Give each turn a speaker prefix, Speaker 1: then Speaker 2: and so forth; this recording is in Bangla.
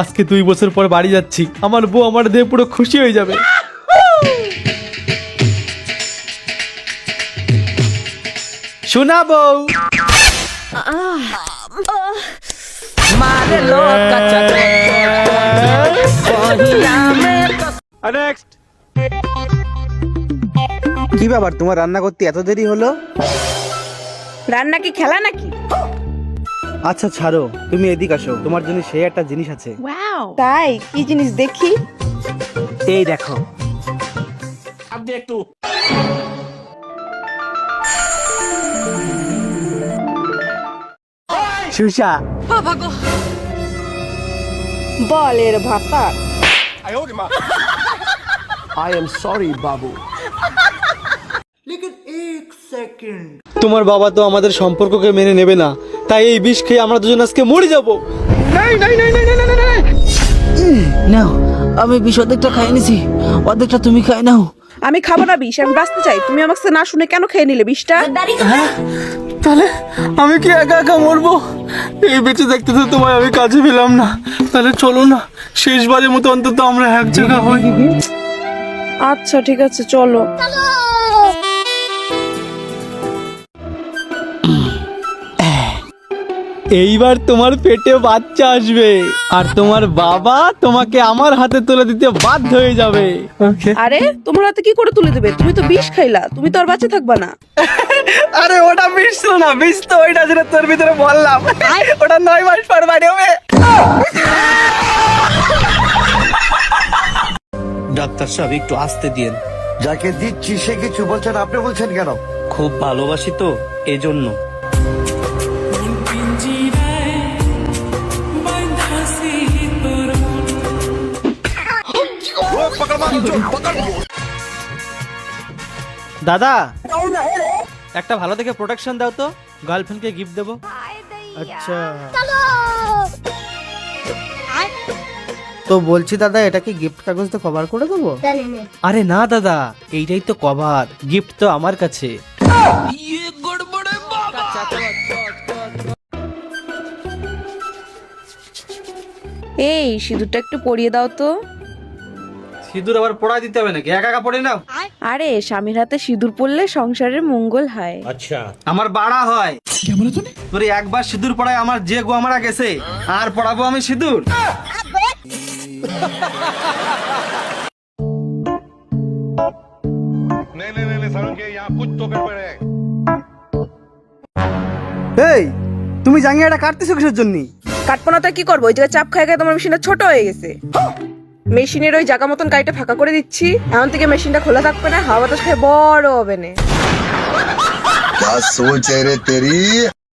Speaker 1: আজকে 2 বছর পর বাড়ি যাচ্ছি, আমার বউ আমার দেহে পুরো খুশি হয়ে যাবে। শোনা বউ,
Speaker 2: কি ব্যাপার, তোমার রান্না করতে এত দেরি হলো?
Speaker 3: রান্না কি খেলা নাকি?
Speaker 2: আচ্ছা ছাড়ো, তুমি এদিকে আসো, তোমার জন্য সেই একটা জিনিস আছে।
Speaker 3: তাই? কি জিনিস দেখি?
Speaker 2: এই দেখো। সুষা,
Speaker 3: বলের ভাতা।
Speaker 4: I am sorry, Babu.
Speaker 1: তোমার বাবা তো আমাদের সম্পর্ককে মেনে নেবে না, তাই এই বিষ খেয়ে আমরা দুজন আজকে মরে যাবো।
Speaker 5: নাও, আমি বিষ অর্ধেকটা খাই নিছি, অর্ধেকটা তুমি খাই নাও।
Speaker 3: আমি খাবো না বিষ, আমি বাঁচতে চাই। তুমি আমাকে না শুনে কেন খেয়ে নিলে বিষটা?
Speaker 1: তাহলে আমি কি একা একা মরবো? এই বেঁচে দেখতে তো তোমায় আমি কাজে পেলাম না। তাহলে চলো না, শেষবারের মতো অন্তত আমরা এক জায়গা হই।
Speaker 3: আচ্ছা ঠিক আছে, চলো।
Speaker 1: এইবার তোমার পেটে বাচ্চা আসবে, আর তোমার বাবা তোমাকে আমার হাতে তুলে দিতে বাধ্য হয়ে যাবে।
Speaker 3: আরে তোমার হাতে কি করে তুলে দেবে? তুমি তো বিষ খাইলা, তুমি তো আর বাঁচে থাকবা না।
Speaker 1: আরে ওটা বিষ ছিল না, বিষ তো ওইটা যেটা তোর ভিতরে বললাম, ওটা 9 মাস পর বাড়ি হবে।
Speaker 6: ডাক্তার সাহেব একটু আসতে দিয়েন,
Speaker 4: যাকে দিচ্ছি সে কিছু বলছেন, আপনি বলছেন কেন?
Speaker 6: খুব ভালোবাসি তো এজন্য।
Speaker 1: দাদা, একটা ভালো দেখে প্রোটেকশন দাও তো, গার্লফ্রেন্ডকে গিফট দেবো। আচ্ছা
Speaker 2: তো বলছি দাদা, এটা কি গিফট কাগজটা কভার করে দেবো?
Speaker 1: আরে না দাদা, এইটাই তো কভার, গিফট তো আমার কাছে।
Speaker 3: এই সিঁদুরটা একটু পরিয়ে দাও তো।
Speaker 1: সিঁদুর আবার পড়া দিতে হবে নাকি? একা একা পড়ে নাও।
Speaker 3: আরে স্বামীর হাতে সিঁদুর পরলে সংসারের মঙ্গল হয়।
Speaker 1: আমার বাড়া হয়। তোর একবার সিঁদুর পড়ায় আমার যে গো আমারা গেছে, আর পড়াবো আমি সিঁদুর?
Speaker 2: এই, তুমি জাঙ্গিয়াটা কাটতেছো কিসের জন্য?
Speaker 3: কাটবো না তো কি করবো? ওই জায়গায় চাপ খাই খাই তোমার মেশিনটা ছোট হয়ে গেছে। মেশিনের ওই জায়গা মতন গাড়িটা ফাঁকা করে দিচ্ছি, এখন থেকে মেশিনটা খোলা থাকবে না, হাওয়া বাতাস খেয়ে বড় হবে না।
Speaker 4: क्या सोच है रे तेरी?